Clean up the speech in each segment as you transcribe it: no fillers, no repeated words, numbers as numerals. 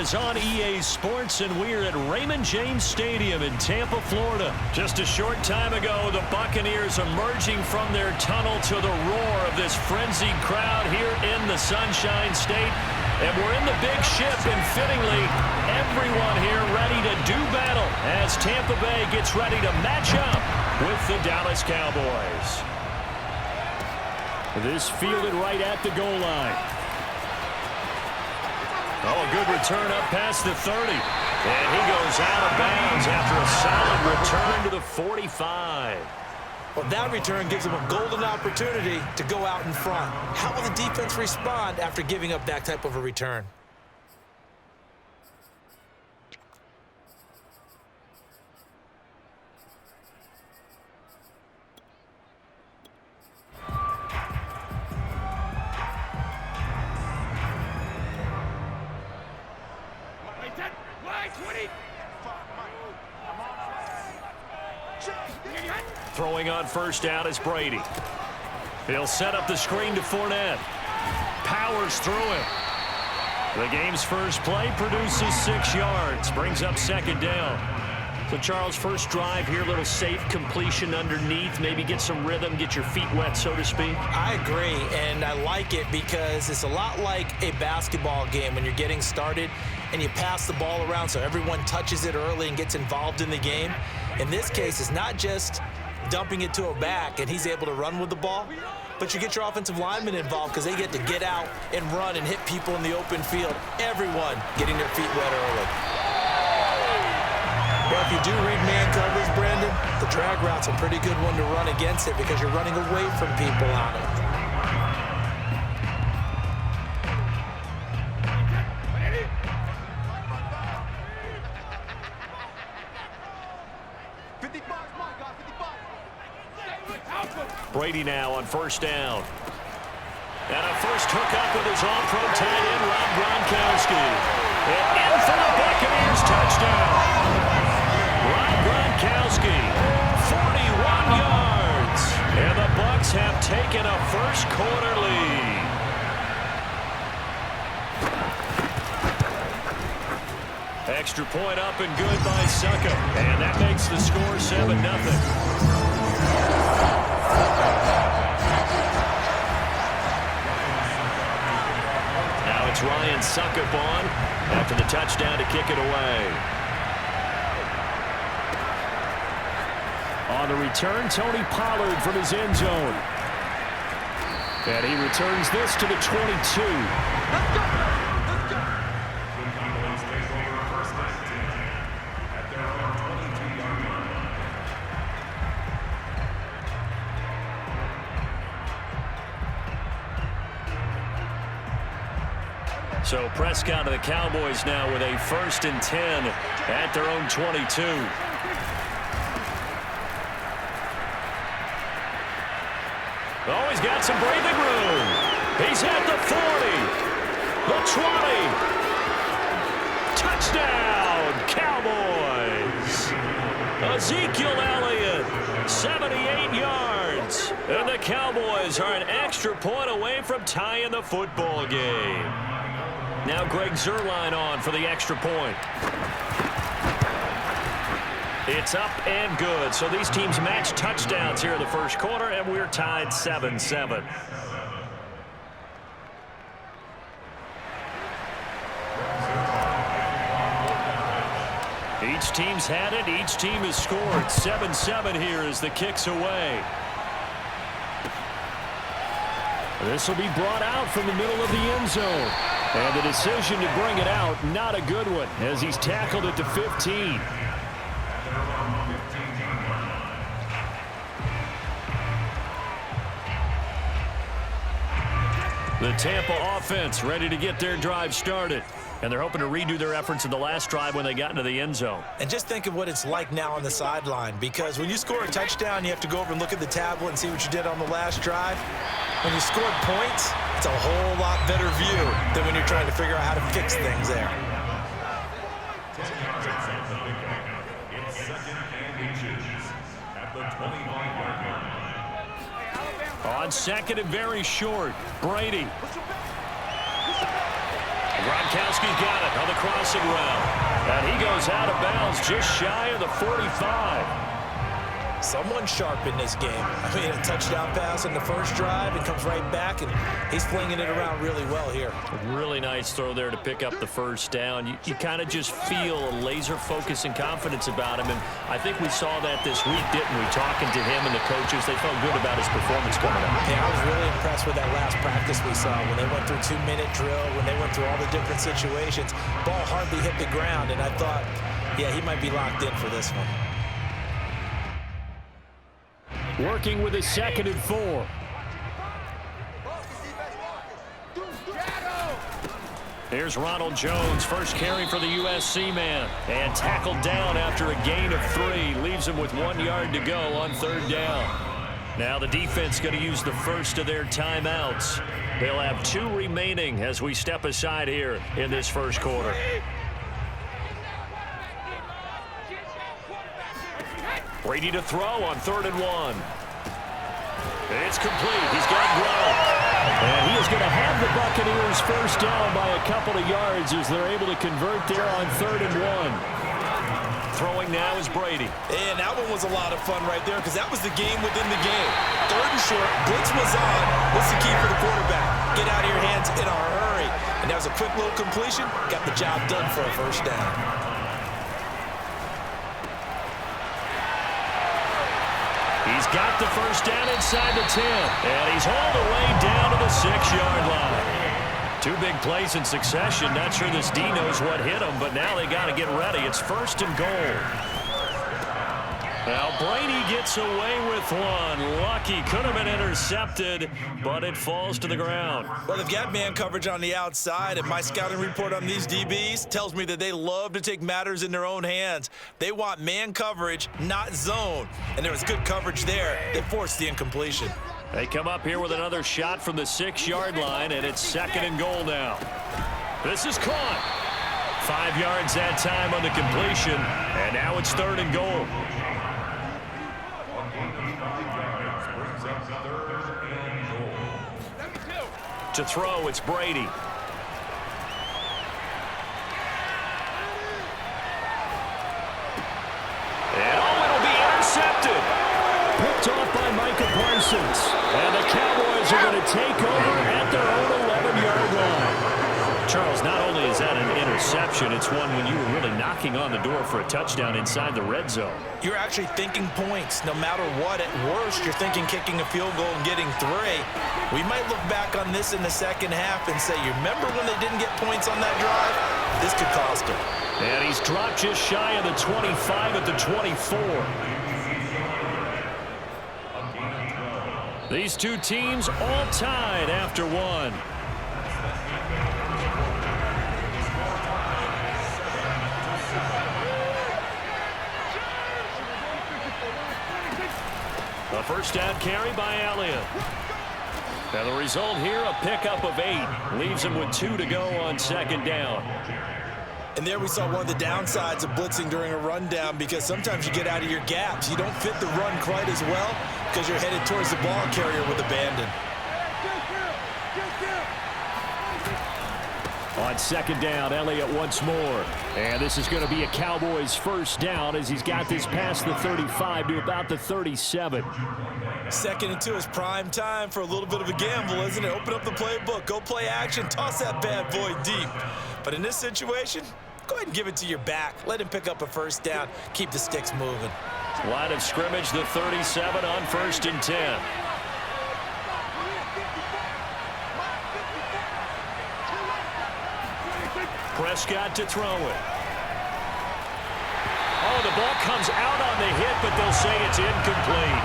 is on EA Sports, and we're at Raymond James Stadium in Tampa, Florida. Just a short time ago, the Buccaneers emerging from their tunnel to the roar of this frenzied crowd here in the Sunshine State. And we're in the big ship, and fittingly, everyone here ready to do battle as Tampa Bay gets ready to match up with the Dallas Cowboys. This fielded right at the goal line. Oh, a good return up past the 30. And he goes out of bounds after a solid return to the 45. Well, that return gives them a golden opportunity to go out in front. How will the defense respond after giving up that type of a return? Throwing on first down is Brady. He'll set up the screen to Fournette. Powers through him. The game's first play produces 6 yards. Brings up second down. So, Charles, first drive here, little safe completion underneath. Maybe get some rhythm, get your feet wet, so to speak. I agree, and I like it because it's a lot like a basketball game when you're getting started and you pass the ball around so everyone touches it early and gets involved in the game. In this case, it's not just dumping it to a back and he's able to run with the ball, but you get your offensive linemen involved because they get to get out and run and hit people in the open field. Everyone getting their feet wet early. Well, if you do read man coverage, Brandon, the drag route's a pretty good one to run against it because you're running away from people on it. Brady now on first down. And a first hookup with his all-pro tight end, Rob Gronkowski. And in for the Buccaneers touchdown. Rob Gronkowski, 41 yards. And the Bucs have taken a first quarter lead. Extra point up and good by Suckup. And that makes the score 7-0. Now it's Ryan Suckup on after the touchdown to kick it away. On the return, Tony Pollard from his end zone. And he returns this to the 22. Let's go! So Prescott of the Cowboys now with a 1st and 10 at their own 22. Oh, he's got some breathing room. He's at the 40, the 20. Touchdown, Cowboys. Ezekiel Elliott, 78 yards. And the Cowboys are an extra point away from tying the football game. Now Greg Zuerlein on for the extra point. It's up and good. So these teams match touchdowns here in the first quarter, and we're tied 7-7. Each team's had it. Each team has scored. 7-7 here as the kick's away. This will be brought out from the middle of the end zone. And the decision to bring it out, not a good one, as he's tackled at the 15. The Tampa offense ready to get their drive started. And they're hoping to redo their efforts in the last drive when they got into the end zone. And just think of what it's like now on the sideline, because when you score a touchdown, you have to go over and look at the tablet and see what you did on the last drive. When you scored points, it's a whole lot better view than when you're trying to figure out how to fix things there. On second and very short, Brady. Gronkowski's got it on the crossing route. And he goes out of bounds just shy of the 45. Someone sharp in this game. I mean, a touchdown pass in the first drive and comes right back, and he's flinging it around really well here. A really nice throw there to pick up the first down. You kind of just feel a laser focus and confidence about him, and I think we saw that this week, didn't we? Talking to him and the coaches, they felt good about his performance coming up. Yeah, I was really impressed with that last practice we saw when they went through 2-minute drill, when they went through all the different situations. Ball hardly hit the ground, and I thought, yeah, he might be locked in for this one. Working with a 2nd and 4. Here's Ronald Jones, first carry for the USC man, and tackled down after a gain of 3. Leaves him with 1 yard to go on 3rd down. Now the defense going to use the first of their timeouts. They'll have 2 remaining as we step aside here in this first quarter. Brady to throw on 3rd and 1. It's complete. He's got Gronk. And he is going to have the Buccaneers first down by a couple of yards as they're able to convert there on 3rd and 1. Throwing now is Brady. And that one was a lot of fun right there because that was the game within the game. 3rd and short. Blitz was on. What's the key for the quarterback? Get out of your hands in a hurry. And that was a quick little completion. Got the job done for a first down. He's got the first down inside the 10, and he's all the way down to the 6-yard line. 2 big plays in succession. Not sure this D knows what hit him, but now they got to get ready. It's 1st and goal. Now Brady gets away with one. Lucky, could have been intercepted, but it falls to the ground. Well, they've got man coverage on the outside, and my scouting report on these DBs tells me that they love to take matters in their own hands. They want man coverage, not zone. And there was good coverage there. They forced the incompletion. They come up here with another shot from the 6-yard line, and it's 2nd and goal now. This is caught. 5 yards that time on the completion, and now it's 3rd and goal. To throw, it's Brady. And it'll be intercepted. Picked off by Micah Parsons. And the Cowboys are going to take over at their own 11-yard line. Charles, not only is that an interception, it's one when you were really knocking on the door for a touchdown inside the red zone. You're actually thinking points. No matter what, at worst, you're thinking kicking a field goal and getting 3. We might look back on this in the second half and say, you remember when they didn't get points on that drive? This could cost them. And he's dropped just shy of the 25 at the 24. These 2 teams all tied after 1. A first down carry by Elliott. Now the result here, a pickup of 8. Leaves him with 2 to go on 2nd down. And there we saw one of the downsides of blitzing during a rundown because sometimes you get out of your gaps. You don't fit the run quite as well because you're headed towards the ball carrier with abandon. On 2nd down, Elliott once more. And this is going to be a Cowboys first down as he's got this past the 35 to about the 37. 2nd and 2 is prime time for a little bit of a gamble, isn't it? Open up the playbook, go play action, toss that bad boy deep. But in this situation, go ahead and give it to your back. Let him pick up a first down. Keep the sticks moving. Line of scrimmage, the 37 on 1st and 10. Prescott to throw it. Oh, the ball comes out on the hit, but they'll say it's incomplete.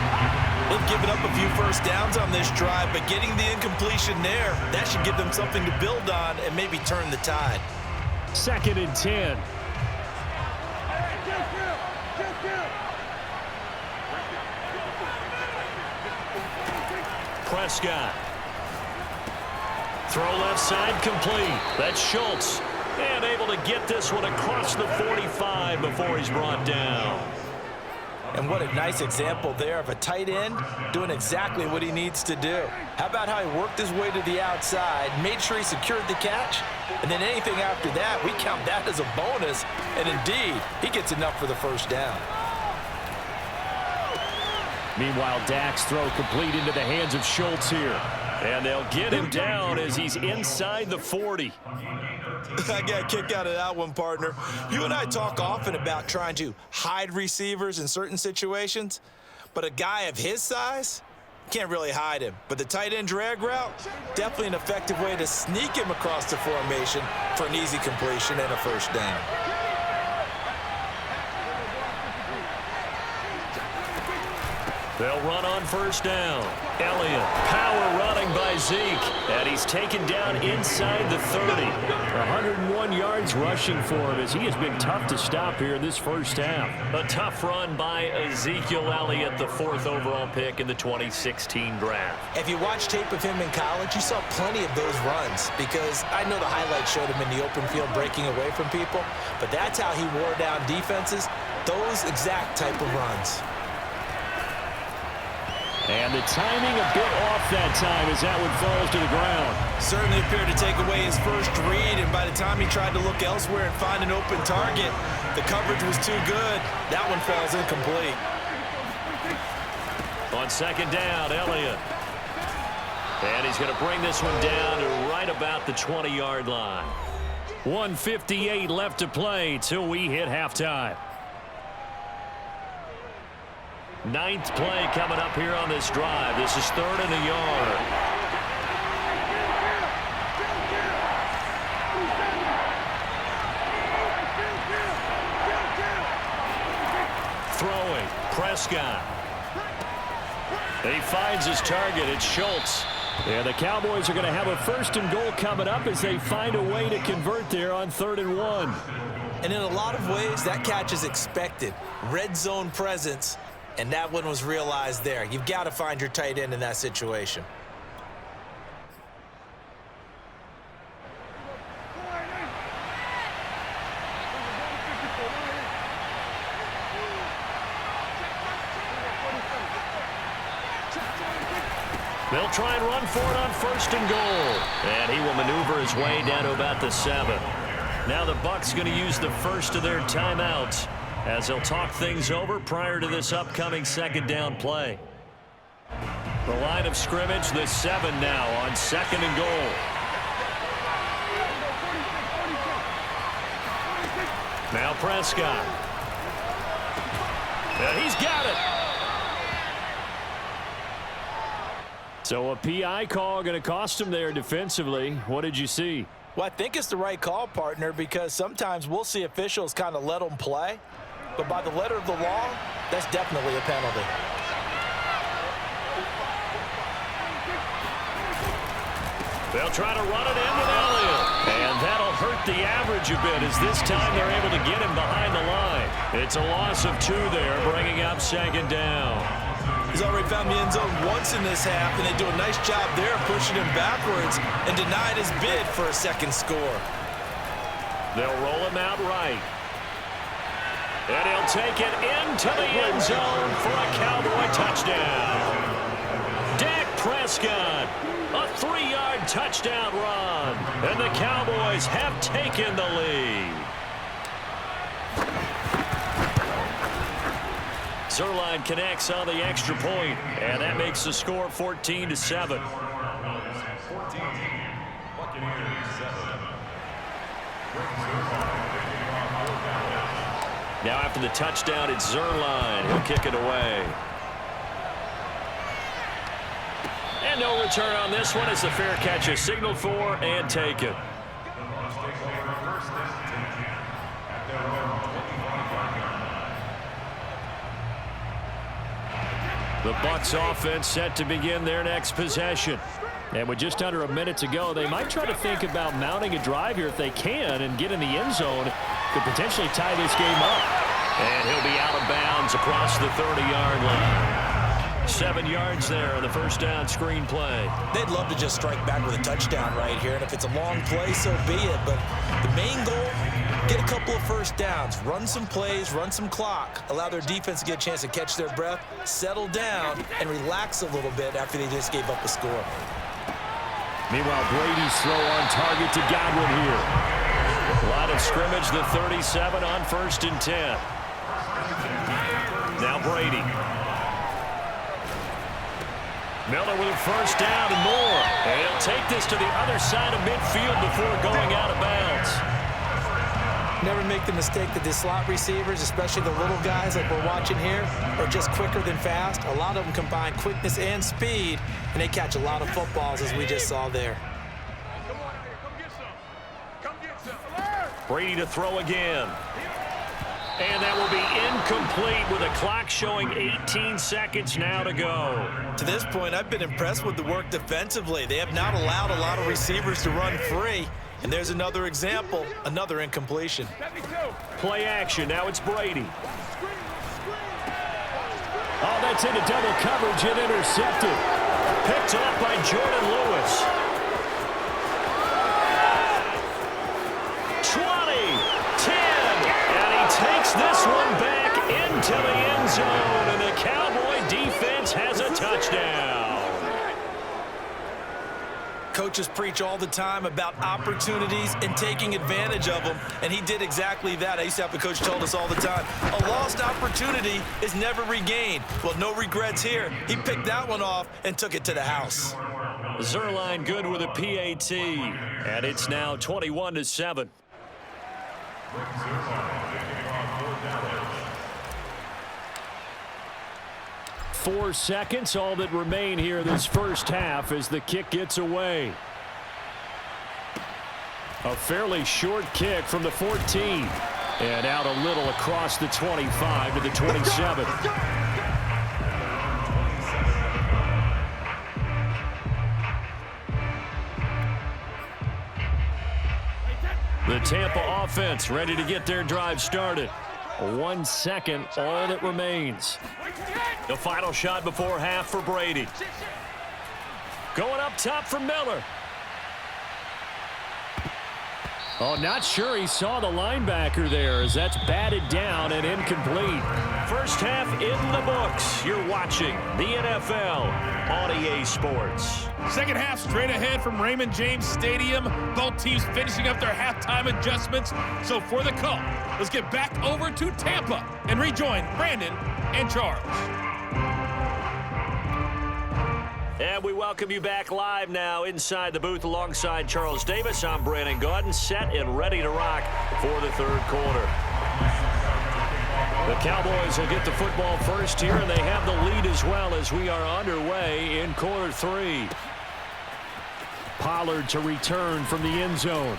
They've given up a few first downs on this drive, but getting the incompletion there, that should give them something to build on and maybe turn the tide. 2nd and 10. Prescott. Throw left side complete. That's Schultz. And able to get this one across the 45 before he's brought down. And what a nice example there of a tight end doing exactly what he needs to do. How about how he worked his way to the outside, made sure he secured the catch, and then anything after that, we count that as a bonus. And indeed, he gets enough for the first down. Meanwhile, Dak's throw complete into the hands of Schultz here. And they'll get him down as he's inside the 40. I got a kick out of that one, partner. You and I talk often about trying to hide receivers in certain situations, but a guy of his size can't really hide him. But the tight end drag route, definitely an effective way to sneak him across the formation for an easy completion and a first down. They'll run on first down. Elliott, power running by Zeke. And he's taken down inside the 30. 101 yards rushing for him as he has been tough to stop here in this first half. A tough run by Ezekiel Elliott, the 4th overall pick in the 2016 draft. If you watch tape of him in college, you saw plenty of those runs because I know the highlights showed him in the open field breaking away from people, but that's how he wore down defenses, those exact type of runs. And the timing a bit off that time as that one falls to the ground. Certainly appeared to take away his first read, and by the time he tried to look elsewhere and find an open target, the coverage was too good. That one falls incomplete. On second down, Elliott. And he's going to bring this one down to right about the 20-yard line. 1:58 left to play till we hit halftime. 9th play coming up here on this drive. This is 3rd and a yard. Throwing, Prescott. He finds his target. It's Schultz. And the Cowboys are going to have a 1st and goal coming up as they find a way to convert there on 3rd and 1. And in a lot of ways, that catch is expected. Red zone presence. And that one was realized there. You've got to find your tight end in that situation. They'll try and run for it on 1st and goal. And he will maneuver his way down to about the 7. Now the Bucs going to use the first of their timeouts as they'll talk things over prior to this upcoming 2nd down play. The line of scrimmage, the 7 now on 2nd and goal. Now Prescott. And he's got it. So a PI call going to cost him there defensively. What did you see? Well, I think it's the right call, partner, because sometimes we'll see officials kind of let them play. But by the letter of the law, that's definitely a penalty. They'll try to run it in with Elliott. And that'll hurt the average a bit as this time they're able to get him behind the line. It's a loss of 2 there, bringing up 2nd down. He's already found the end zone once in this half, and they do a nice job there pushing him backwards and denied his bid for a 2nd score. They'll roll him out right. And he'll take it into the end zone for a Cowboy touchdown. Dak Prescott, a 3-yard touchdown run. And the Cowboys have taken the lead. Zerline connects on the extra point, and that makes the score 14-7. Now after the touchdown, it's Zerline. He'll kick it away. And no return on this one as the fair catch is signaled for and taken. The Bucs offense set to begin their next possession. And with just under a minute to go, they might try to think about mounting a drive here if they can and get in the end zone. Could potentially tie this game up. And he'll be out of bounds across the 30-yard line. 7 yards there on the first down screen play. They'd love to just strike back with a touchdown right here. And if it's a long play, so be it. But the main goal, get a couple of first downs, run some plays, run some clock, allow their defense to get a chance to catch their breath, settle down, and relax a little bit after they just gave up a score. Meanwhile, Brady's throw on target to Godwin here. Line of scrimmage, the 37 on 1st and 10. Now Brady. Miller with a first down and more. And he'll take this to the other side of midfield before going out of bounds. Never make the mistake that the slot receivers, especially the little guys like we're watching here, are just quicker than fast. A lot of them combine quickness and speed, and they catch a lot of footballs, as we just saw there. Brady to throw again. And that will be incomplete with a clock showing 18 seconds now to go. To this point, I've been impressed with the work defensively. They have not allowed a lot of receivers to run free. And there's another example, another incompletion. Play action. Now it's Brady. Oh, that's into double coverage and intercepted. Picked off by Jordan Lewis. 20, 10, and he takes this one back into the end zone, and the Cowboy defense has a touchdown. Coaches preach all the time about opportunities and taking advantage of them, and he did exactly that. I used to have a coach told us all the time, a lost opportunity is never regained. Well, no regrets here. He picked that one off and took it to the house. Zerline good with a PAT, and it's now 21-7. 4 seconds, all that remain here this first half as the kick gets away. A fairly short kick from the 14. And out a little across the 25 to the 27. The Tampa offense ready to get their drive started. 1 second, all that remains. The final shot before half for Brady. Going up top for Miller. Oh, not sure he saw the linebacker there as that's batted down and incomplete. First half in the books. You're watching the NFL on EA Sports. Second half straight ahead from Raymond James Stadium. Both teams finishing up their halftime adjustments. So for the call, let's get back over to Tampa and rejoin Brandon and Charles. And we welcome you back live now inside the booth alongside Charles Davis. I'm Brandon Gaudin, set and ready to rock for the third quarter. The Cowboys will get the football first here, and they have the lead as well as we are underway in quarter 3. Pollard to return from the end zone.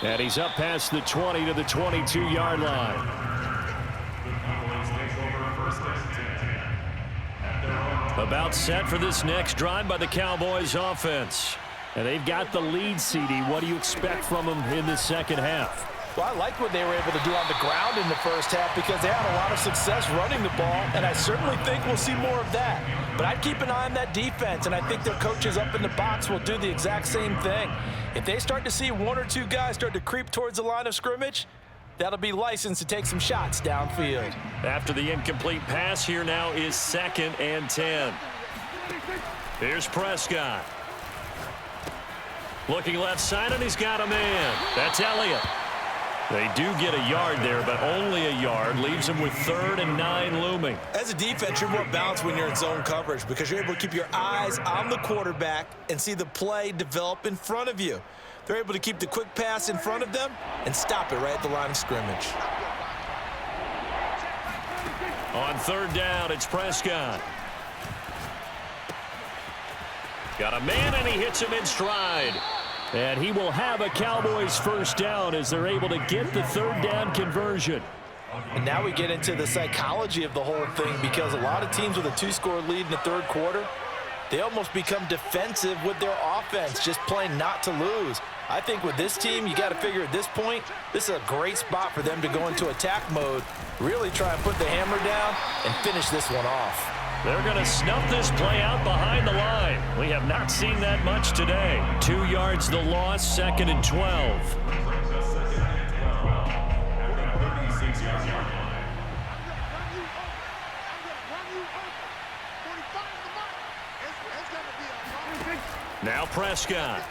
And he's up past the 20 to the 22-yard line. About set for this next drive by the Cowboys offense. And they've got the lead, CD. What do you expect from them in the second half? Well, I like what they were able to do on the ground in the first half because they had a lot of success running the ball, and I certainly think we'll see more of that. But I'd keep an eye on that defense, and I think their coaches up in the box will do the exact same thing. If they start to see 1 or 2 guys start to creep towards the line of scrimmage, that'll be licensed to take some shots downfield. After the incomplete pass, here now is 2nd and 10. Here's Prescott. Looking left side, and he's got a man. That's Elliott. They do get a yard there, but only a yard. Leaves them with 3rd and 9 looming. As a defense, you're more balanced when you're in zone coverage because you're able to keep your eyes on the quarterback and see the play develop in front of you. They're able to keep the quick pass in front of them and stop it right at the line of scrimmage. On 3rd down, it's Prescott. Got a man, and he hits him in stride. And he will have a Cowboys first down as they're able to get the 3rd down conversion. And now we get into the psychology of the whole thing because a lot of teams with a 2-score lead in the 3rd quarter, they almost become defensive with their offense, just playing not to lose. I think with this team, you got to figure at this point, this is a great spot for them to go into attack mode, really try and put the hammer down and finish this one off. They're going to snuff this play out behind the line. We have not seen that much today. 2 yards the loss, 2nd and 12. Now Prescott.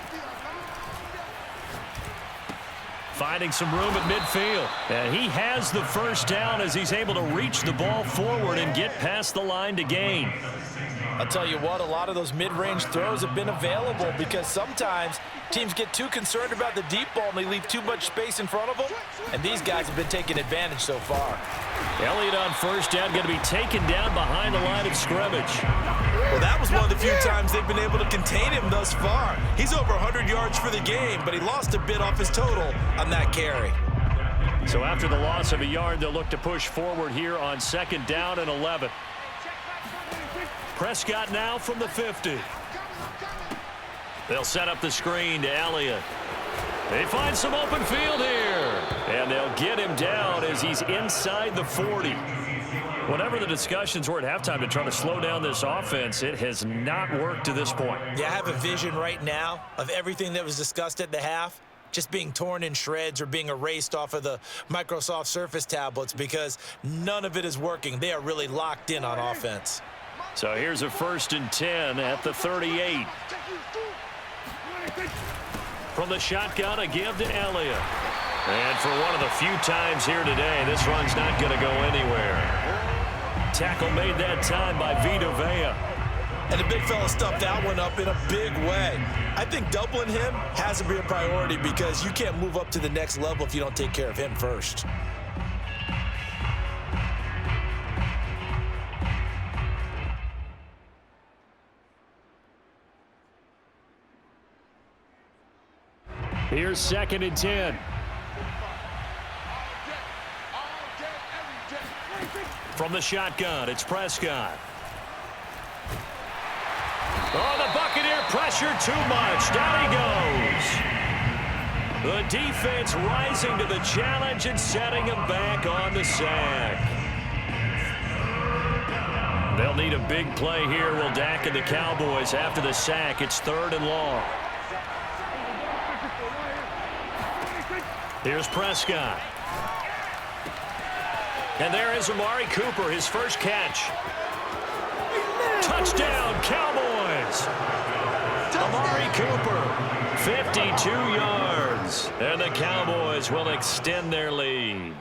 Finding some room at midfield. And he has the first down as he's able to reach the ball forward and get past the line to gain. I'll tell you what, a lot of those mid-range throws have been available because sometimes teams get too concerned about the deep ball and they leave too much space in front of them. And these guys have been taking advantage so far. Elliott on first down, going to be taken down behind the line of scrimmage. Well, that was one of the few times they've been able to contain him thus far. He's over 100 yards for the game, but he lost a bit off his total on that carry. So after the loss of a yard, they'll look to push forward here on 2nd down and 11. Prescott now from the 50. They'll set up the screen to Elliott. They find some open field here. And they'll get him down as he's inside the 40. Whatever the discussions were at halftime to try to slow down this offense, it has not worked to this point. Yeah, I have a vision right now of everything that was discussed at the half just being torn in shreds or being erased off of the Microsoft Surface tablets because none of it is working. They are really locked in on offense. So here's a 1st and 10 at the 38. From the shotgun, a give to Elliott. And for one of the few times here today, this run's not going to go anywhere. Tackle made that time by Vita Vea. And the big fella stuffed that one up in a big way. I think doubling him has to be a priority because you can't move up to the next level if you don't take care of him first. Here's 2nd and 10. From the shotgun, it's Prescott. Oh, the Buccaneer pressure too much. Down he goes. The defense rising to the challenge and setting him back on the sack. They'll need a big play here, will Dak and the Cowboys. After the sack, it's 3rd and long. Here's Prescott. And there is Amari Cooper, his first catch. Touchdown, Cowboys! Amari Cooper, 52 yards. And the Cowboys will extend their lead.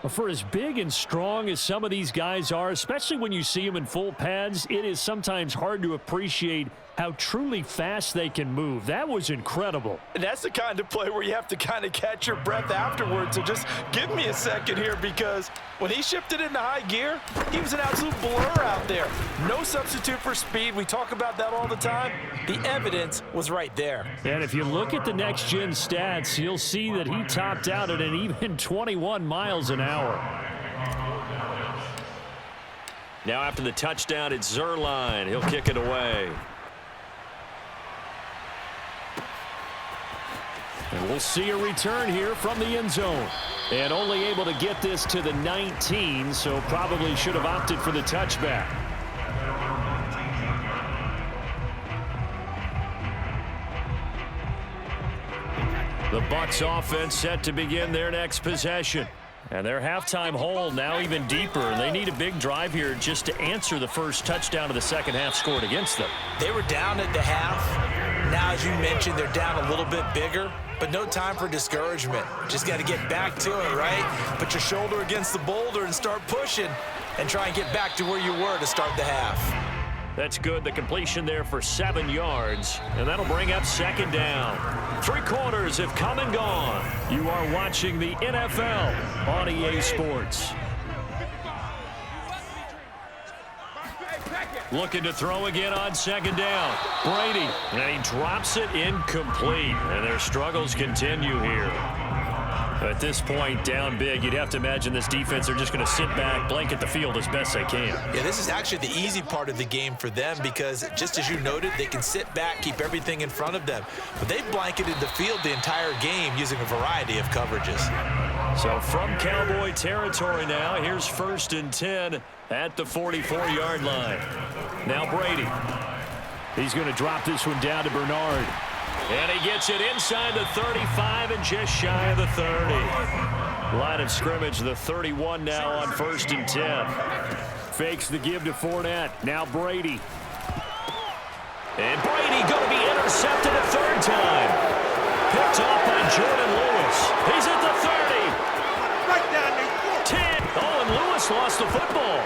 For as big and strong as some of these guys are, especially when you see them in full pads, it is sometimes hard to appreciate how truly fast they can move. That was incredible. And that's the kind of play where you have to kind of catch your breath afterwards. So just give me a second here because when he shifted into high gear, he was an absolute blur out there. No substitute for speed. We talk about that all the time. The evidence was right there. And if you look at the next-gen stats, you'll see that he topped out at an even 21 miles an hour. Now after the touchdown, it's Zerline. He'll kick it away. And we'll see a return here from the end zone. And only able to get this to the 19, so probably should have opted for the touchback. The Bucs offense set to begin their next possession. And their halftime hole now even deeper. And they need a big drive here just to answer the first touchdown of the second half scored against them. They were down at the half. Now, as you mentioned, they're down a little bit bigger, but no time for discouragement. Just got to get back to it, right? Put your shoulder against the boulder and start pushing and try and get back to where you were to start the half. That's good. The completion there for 7 yards, and that'll bring up 2nd down. 3 quarters have come and gone. You are watching the NFL on EA Sports. Looking to throw again on 2nd down. Brady, and he drops it incomplete, and their struggles continue here. At this point, down big, you'd have to imagine this defense, they're just going to sit back, blanket the field as best they can. Yeah, this is actually the easy part of the game for them because, just as you noted, they can sit back, keep everything in front of them. But they've blanketed the field the entire game using a variety of coverages. So from Cowboy territory now, here's 1st and 10 at the 44-yard line. Now Brady. He's going to drop this one down to Bernard. And he gets it inside the 35 and just shy of the 30. Line of scrimmage, the 31 now on 1st and 10. Fakes the give to Fournette. Now Brady. And Brady going to be intercepted a third time. Picked off by Jordan Lewis. He's at the 30. Right down there. 10. Oh, and Lewis lost the football.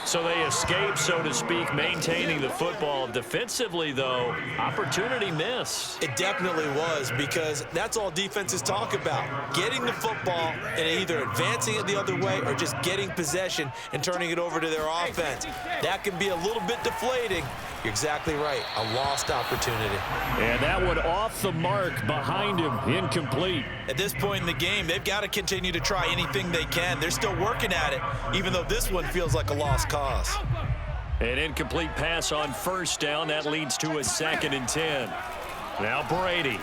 So they escape, so to speak, maintaining the football. Defensively, though, opportunity miss. It definitely was, because that's all defenses talk about. Getting the football and either advancing it the other way or just getting possession and turning it over to their offense. That can be a little bit deflating. You're exactly right. A lost opportunity. And that one off the mark behind him. Incomplete. At this point in the game, they've got to continue to try anything they can. They're still working at it, even though this one feels like a lost cause. An incomplete pass on first down. That leads to a 2nd and 10. Now Brady.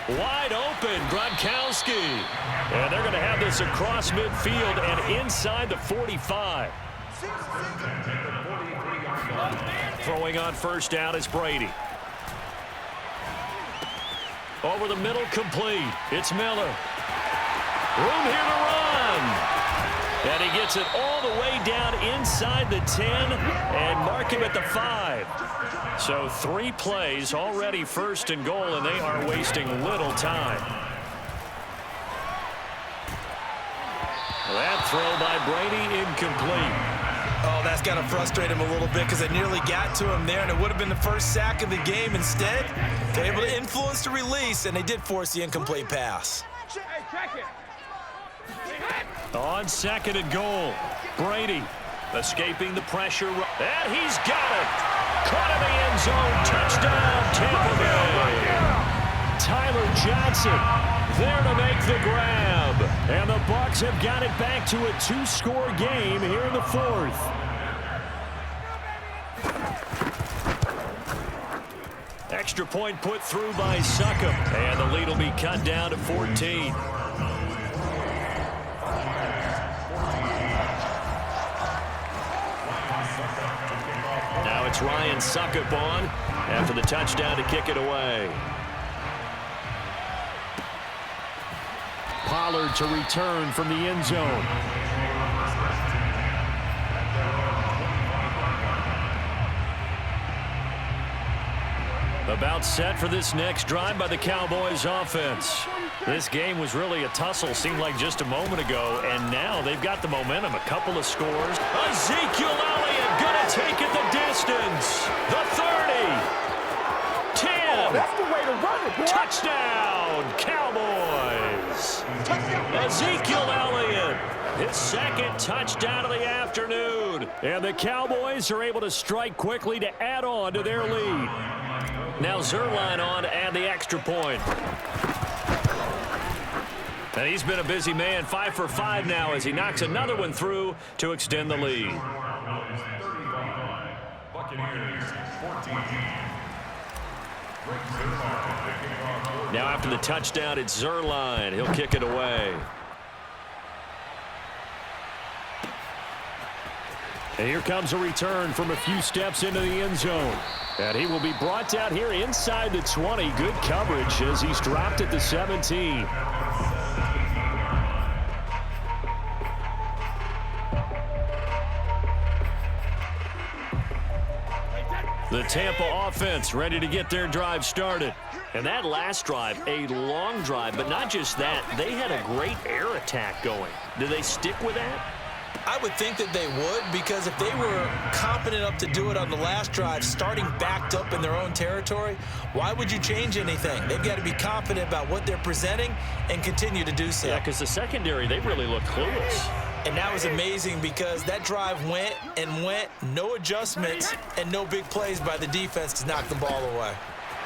Wide open, Gronkowski. And they're going to have this across midfield and inside the 45. Throwing on first down is Brady. Over the middle, complete. It's Miller. Room here to run. And he gets it all the way down inside the 10 and mark him at the 5. So 3 plays, already 1st and goal, and they are wasting little time. That throw by Brady incomplete. Oh, that's got to frustrate him a little bit, because they nearly got to him there, and it would have been the first sack of the game. Instead, they're able to influence the release, and they did force the incomplete pass. On 2nd and goal, Brady escaping the pressure, and he's got it. Caught in the end zone, touchdown, Tampa Bay. Tyler Johnson there to make the grab, and the Bucs have got it back to a 2-score game here in the 4th. Extra point put through by Succop, and the lead will be cut down to 14. Now it's Ryan Succop on after the touchdown to kick it away. Pollard to return from the end zone. About set for this next drive by the Cowboys offense. This game was really a tussle, seemed like just a moment ago, and now they've got the momentum. A couple of scores. Ezekiel Elliott gonna take it the distance. The 30. 10. That's the way to run it, boy. Touchdown, Cowboys. Ezekiel Elliott, his 2nd touchdown of the afternoon. And the Cowboys are able to strike quickly to add on to their lead. Now Zerline on to add the extra point. And he's been a busy man, 5 for 5 now as he knocks another one through to extend the lead. Now after the touchdown, it's Zerline. He'll kick it away. And here comes a return from a few steps into the end zone. And he will be brought down here inside the 20. Good coverage as he's dropped at the 17. The Tampa offense ready to get their drive started. And that last drive, a long drive, but not just that. They had a great air attack going. Do they stick with that? I would think that they would, because if they were competent enough to do it on the last drive, starting backed up in their own territory, why would you change anything? They've got to be confident about what they're presenting and continue to do so. Yeah, because the secondary, they really looked clueless. And that was amazing, because that drive went and went, no adjustments, and no big plays by the defense to knock the ball away.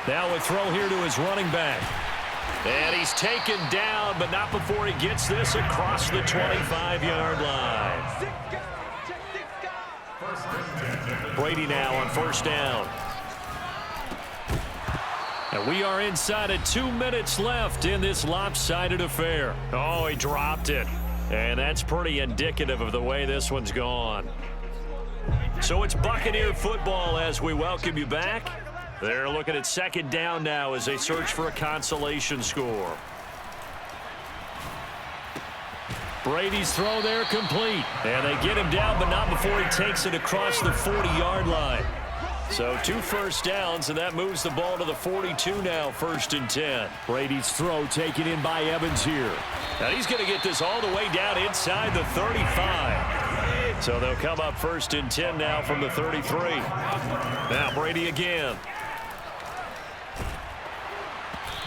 Now a throw here to his running back. And he's taken down, but not before he gets this across the 25-yard line. Brady now on first down. And we are inside of 2 minutes left in this lopsided affair. Oh, he dropped it. And that's pretty indicative of the way this one's gone. So it's Buccaneer football as we welcome you back. They're looking at second down now as they search for a consolation score. Brady's throw there complete. And they get him down, but not before he takes it across the 40-yard line. So 2 first downs, and that moves the ball to the 42 now, 1st and 10. Brady's throw taken in by Evans here. Now he's going to get this all the way down inside the 35. So they'll come up 1st and 10 now from the 33. Now Brady again.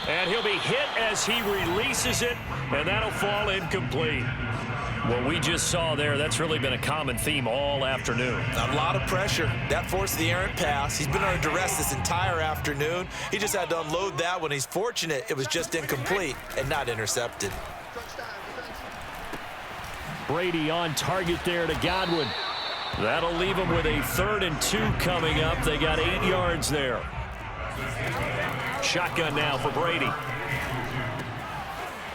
And he'll be hit as he releases it, and that'll fall incomplete. What we just saw there, that's really been a common theme all afternoon. A lot of pressure. That forced the errant pass. He's been under duress this entire afternoon. He just had to unload that one. He's fortunate it was just incomplete and not intercepted. Brady on target there to Godwin. That'll leave him with a 3rd and 2 coming up. They got 8 yards there. Shotgun now for Brady.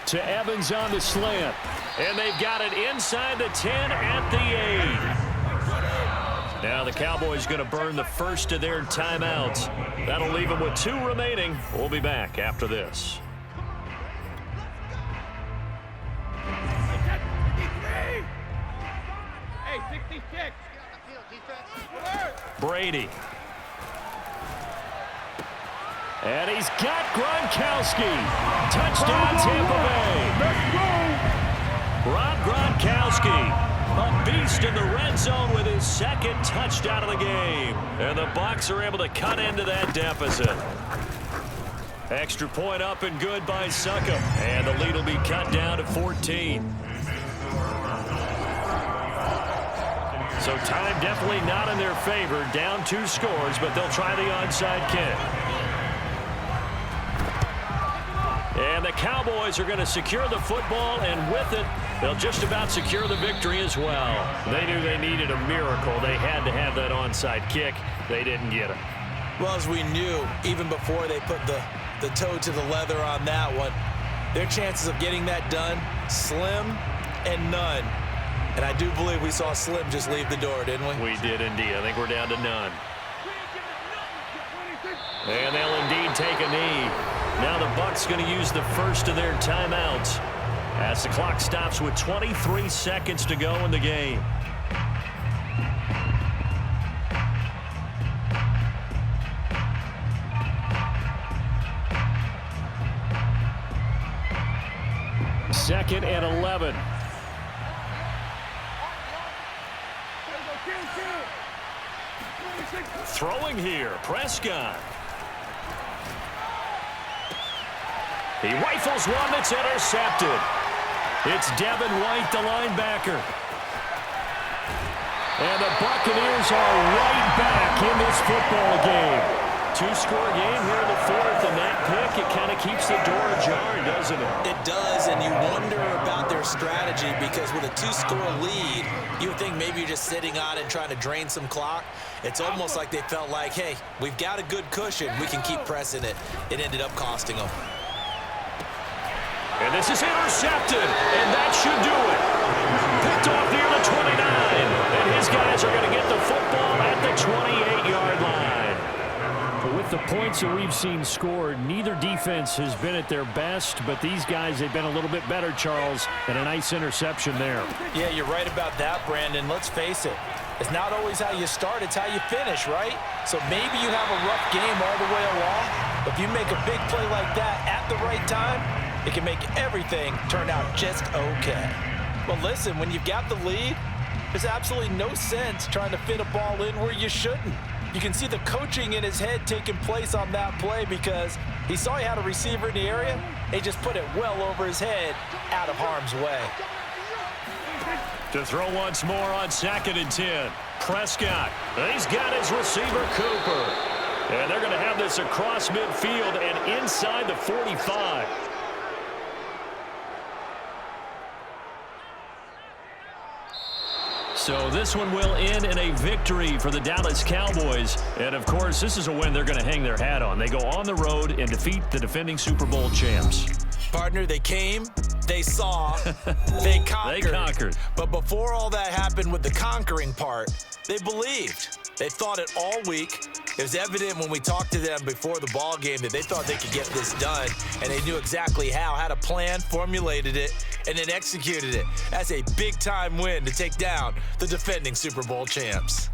To Evans on the slant. And they've got it inside the 10 at the 8. Now the Cowboys going to burn the first of their timeouts. That'll leave them with 2 remaining. We'll be back after this. Hey, 66. Brady. And he's got Gronkowski. Touchdown, Tampa Bay. Let's go. Rob Gronkowski, a beast in the red zone with his 2nd touchdown of the game. And the Bucs are able to cut into that deficit. Extra point up and good by Succop. And the lead will be cut down to 14. So time definitely not in their favor. Down 2 scores, but they'll try the onside kick. And the Cowboys are going to secure the football, and with it, they'll just about secure the victory as well. They knew they needed a miracle. They had to have that onside kick. They didn't get it. Well, as we knew, even before they put the toe to the leather on that one, their chances of getting that done, slim and none. And I do believe we saw Slim just leave the door, didn't we? We did indeed. I think we're down to none. And they'll indeed take a knee. Now the Bucs going to use the first of their timeouts as the clock stops with 23 seconds to go in the game. Second and 11. Throwing here, Prescott. He rifles one that's intercepted. It's Devin White, the linebacker. And the Buccaneers are right back in this football game. 2-score game here in the 4th, and that pick, it kind of keeps the door ajar, doesn't it? It does, and you wonder about their strategy because with a 2-score lead, you would think maybe you're just sitting on it and trying to drain some clock. It's almost like they felt like, hey, we've got a good cushion. We can keep pressing it. It ended up costing them. And this is intercepted, and that should do it. Picked off near the 29, and his guys are going to get the football at the 28-yard line. With the points that we've seen scored, neither defense has been at their best, but these guys, they've been a little bit better, Charles, and a nice interception there. Yeah, you're right about that, Brandon. Let's face it. It's not always how you start, it's how you finish, right? So maybe you have a rough game all the way along, but if you make a big play like that at the right time, it can make everything turn out just okay. Well, listen, when you've got the lead, there's absolutely no sense trying to fit a ball in where you shouldn't. You can see the coaching in his head taking place on that play because he saw he had a receiver in the area, and he just put it well over his head out of harm's way. To throw once more on 2nd and 10. Prescott, he's got his receiver, Cooper. And they're going to have this across midfield and inside the 45. So this one will end in a victory for the Dallas Cowboys. And, of course, this is a win they're going to hang their hat on. They go on the road and defeat the defending Super Bowl champs. Partner, they came, they saw, they conquered. They conquered. But before all that happened with the conquering part, they believed. They thought it all week. It was evident when we talked to them before the ball game that they thought they could get this done, and they knew exactly how, had a plan, formulated it, and then executed it. That's a big-time win to take down the defending Super Bowl champs.